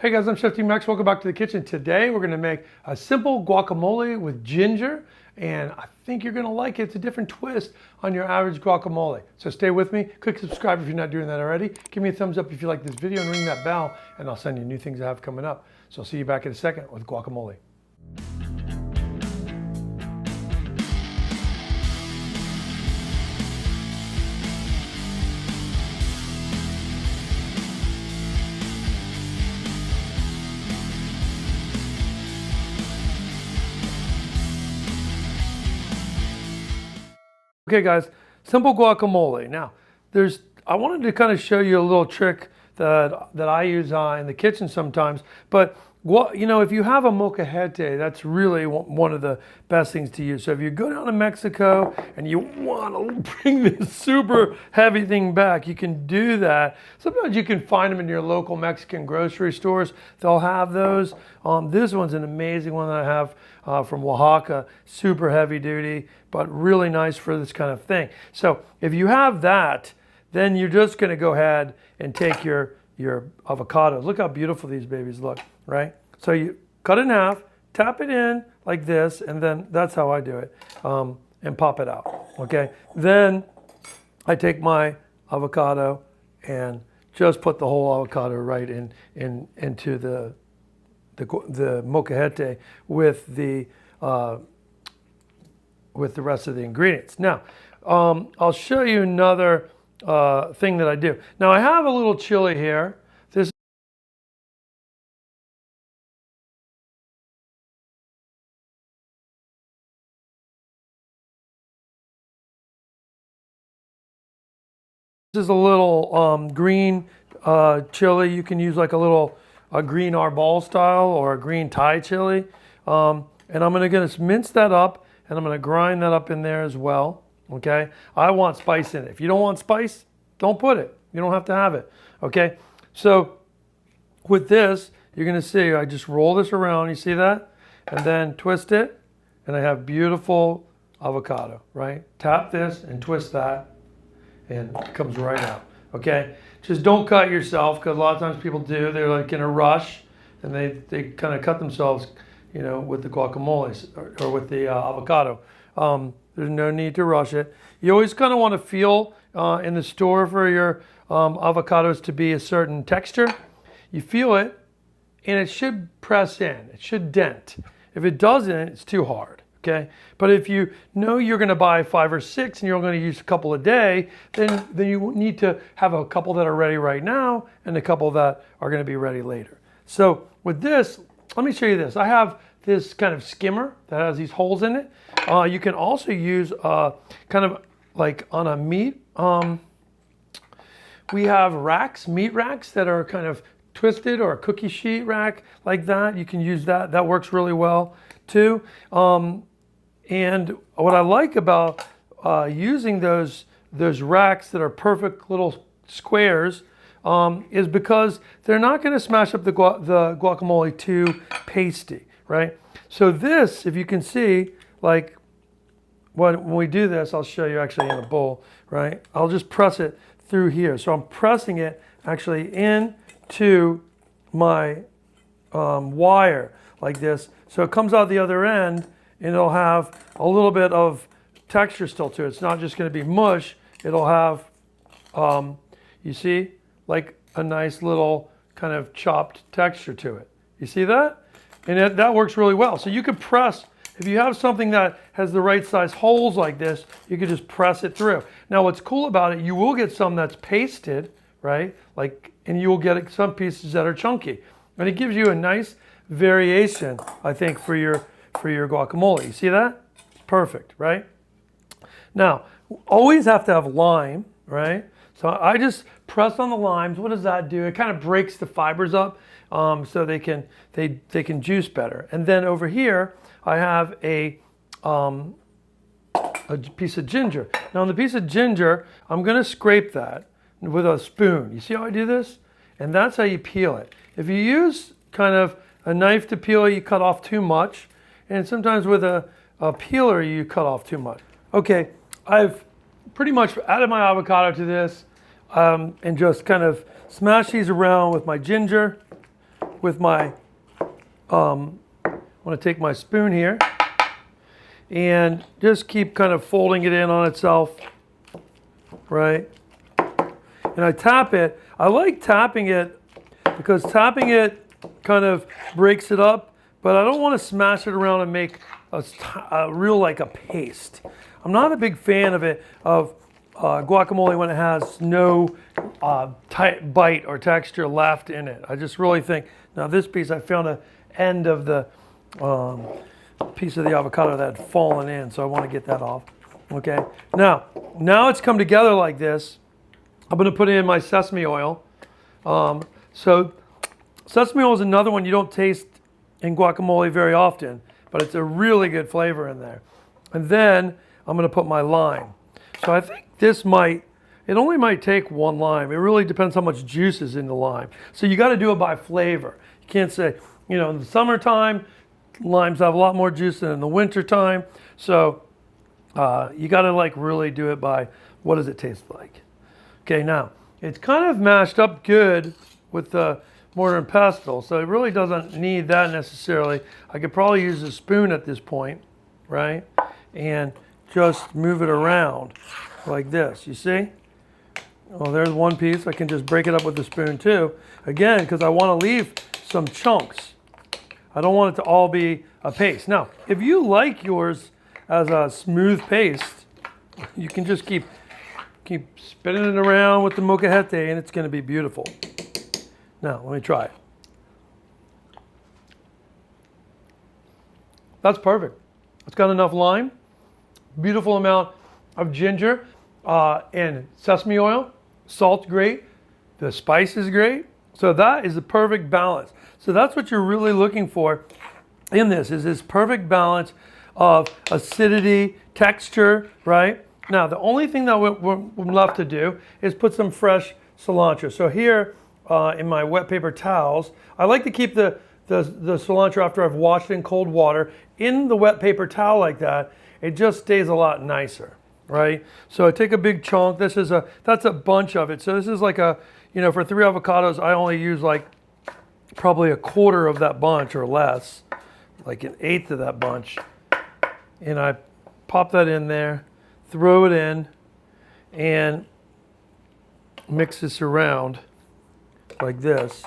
Hey guys, I'm Chef T Max. Welcome back to the kitchen. Today we're going to make a simple guacamole with ginger, and I think you're going to like it. It's a different twist on your average guacamole. So stay with me. Click subscribe if you're not doing that already. Give me a thumbs up if you like this video and ring that bell, and I'll send you new things I have coming up. So I'll see you back in a second with guacamole. Okay guys, simple guacamole. Now, I wanted to kind of show you a little trick that I use in the kitchen sometimes, but if you have a molcajete, that's really one of the best things to use. So if you go down to Mexico and you want to bring this super heavy thing back, you can do that. Sometimes you can find them in your local Mexican grocery stores. They'll have those. This one's an amazing one that I have from Oaxaca, super heavy duty, but really nice for this kind of thing. So if you have that, then you're just going to go ahead and take your avocados. Look how beautiful these babies look, right? So you cut it in half, tap it in like this, and then that's how I do it, and pop it out, okay? Then I take my avocado and just put the whole avocado right into the molcajete with the rest of the ingredients. Now, I'll show you another thing that I do. Now I have a little chili here. This is a little green chili. You can use like a green arbol style or a green Thai chili. And I'm gonna mince that up, and I'm gonna grind that up in there as well. Okay, I want spice in it. If you don't want spice, don't put it. You don't have to have it. Okay, so with this, you're gonna see I just roll this around. You see that? And then twist it, and I have beautiful avocado. Right? Tap this and twist that, and it comes right out. Okay, just don't cut yourself, because a lot of times people do. They're like in a rush, and they kind of cut themselves, with the guacamoles or with the avocado. There's no need to rush it. You always kind of want to feel in the store for your avocados to be a certain texture. You feel it, and it should press in. It should dent. If it doesn't, it's too hard. Okay, but if you know you're going to buy 5 or 6 and you're going to use a couple a day, then you need to have a couple that are ready right now and a couple that are going to be ready later. So with this, let me show you this. I have this kind of skimmer that has these holes in it. You can also use kind of like on a meat. We have racks, meat racks that are kind of twisted, or a cookie sheet rack like that. You can use that. That works really well too. And what I like about using those racks that are perfect little squares is because they're not going to smash up the guacamole too pasty, right? So this, if you can see, like when we do this, I'll show you actually in a bowl, right? I'll just press it through here. So I'm pressing it actually into my wire like this. So it comes out the other end, and it'll have a little bit of texture still to it. It's not just going to be mush. It'll have, you see, like a nice little kind of chopped texture to it. You see that? And that works really well. So you could press, if you have something that has the right size holes like this, you could just press it through. Now what's cool about it, you will get some that's pasted, right? And you will get some pieces that are chunky. And it gives you a nice variation, I think, for your guacamole. You see that? Perfect, right? Now, always have to have lime, right? So I just press on the limes. What does that do? It kind of breaks the fibers up, so they can juice better. And then over here, I have a piece of ginger. Now on the piece of ginger, I'm going to scrape that with a spoon. You see how I do this? And that's how you peel it. If you use kind of a knife to peel it, you cut off too much. And sometimes with a peeler, you cut off too much. Okay, I've pretty much added my avocado to this, and just kind of smash these around with my ginger. with my, I'm going to take my spoon here and just keep kind of folding it in on itself, right? And I tap it. I like tapping it because tapping it kind of breaks it up, but I don't want to smash it around and make a real like a paste. I'm not a big fan of it, of guacamole when it has no tight bite or texture left in it. I just really think, now this piece, I found a end of the piece of the avocado that had fallen in, so I want to get that off. Okay, now it's come together like this. I'm going to put in my sesame oil. So sesame oil is another one you don't taste in guacamole very often, but it's a really good flavor in there. And then I'm going to put my lime. So I think this it only might take one lime. It really depends how much juice is in the lime. So you got to do it by flavor. You can't say, in the summertime, limes have a lot more juice than in the wintertime. So you got to like really do it by what does it taste like. Okay, now it's kind of mashed up good with the mortar and pestle, so it really doesn't need that necessarily. I could probably use a spoon at this point, right? And just move it around like this, you see? Well, there's one piece. I can just break it up with the spoon too. Again, because I want to leave some chunks. I don't want it to all be a paste. Now, if you like yours as a smooth paste, you can just keep spinning it around with the molcajete and it's going to be beautiful. Now, let me try it. That's perfect. It's got enough lime, beautiful amount of ginger, and sesame oil. Salt's great. The spice is great. So that is the perfect balance. So that's what you're really looking for in this, is this perfect balance of acidity, texture, right? Now, the only thing that we're left to do is put some fresh cilantro. So here in my wet paper towels, I like to keep the cilantro after I've washed it in cold water in the wet paper towel like that. It just stays a lot nicer, right? So I take a big chunk. That's a bunch of it. So this is like for 3 avocados, I only use like probably a quarter of that bunch or less, like an eighth of that bunch. And I pop that in there, throw it in, and mix this around like this.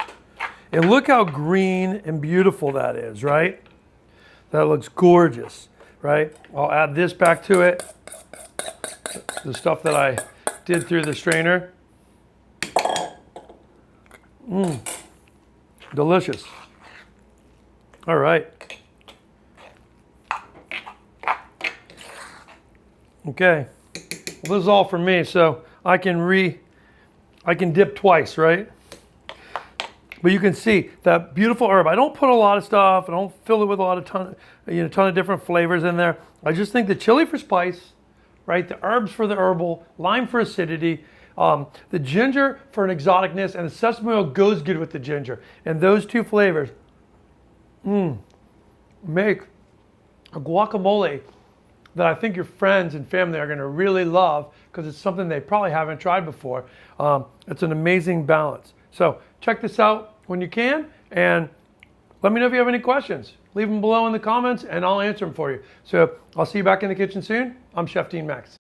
And look how green and beautiful that is, right? That looks gorgeous, right? I'll add this back to it, the stuff that I did through the strainer. Delicious. All right. Okay. Well, this is all for me, so I can dip twice, right? But you can see that beautiful herb. I don't put a lot of stuff. I don't fill it with a ton of different flavors in there. I just think the chili for spice, right? The herbs for the herbal, lime for acidity, the ginger for an exoticness, and the sesame oil goes good with the ginger. And those two flavors make a guacamole that I think your friends and family are going to really love, because it's something they probably haven't tried before. It's an amazing balance. So check this out when you can, and let me know if you have any questions. Leave them below in the comments and I'll answer them for you. So I'll see you back in the kitchen soon. I'm Chef Dean Max.